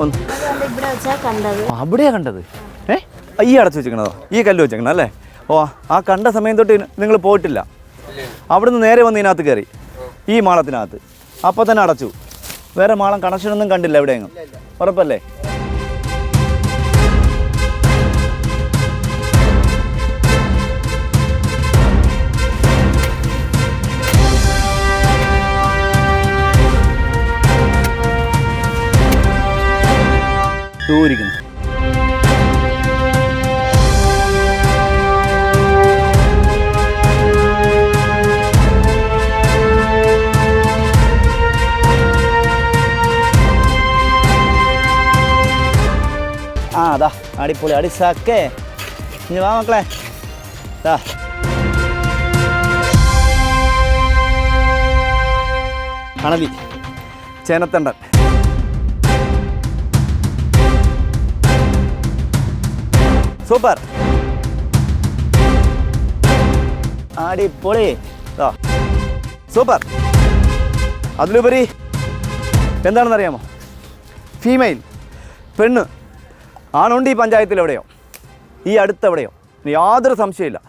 ഒന്ന് അവിടെയാ കണ്ടത്? ഈ അടച്ചു വെച്ചിരിക്കണതോ? ഈ കല്ല് വെച്ചേക്കണം അല്ലേ? ഓ, ആ കണ്ട സമയം തൊട്ട് നിങ്ങൾ പോയിട്ടില്ല. അവിടുന്ന് നേരെ വന്ന് ഇതിനകത്ത് കയറി, ഈ മാളത്തിനകത്ത്. അപ്പോൾ തന്നെ അടച്ചു. വേറെ മാളം കണക്ഷനൊന്നും കണ്ടില്ല എവിടെയെങ്കിലും? ഉറപ്പല്ലേ? ദൂരിക്കുന്നു. ആ അതാ അടിപൊളി അടിസാക്കേ. ഇനി വാ മക്കളെ. ദാ അണലി, ചേനത്തണ്ടൻ, സൂപ്പർ, അടിപൊളി, സൂപ്പർ. അതിലുപരി എന്താണെന്നറിയാമോ? ഫീമെയിൽ, പെണ്ണ്, ആണുണ്ട് ഈ പഞ്ചായത്തിൽ എവിടെയോ, ഈ അടുത്തെവിടെയോ, യാതൊരു സംശയമില്ല.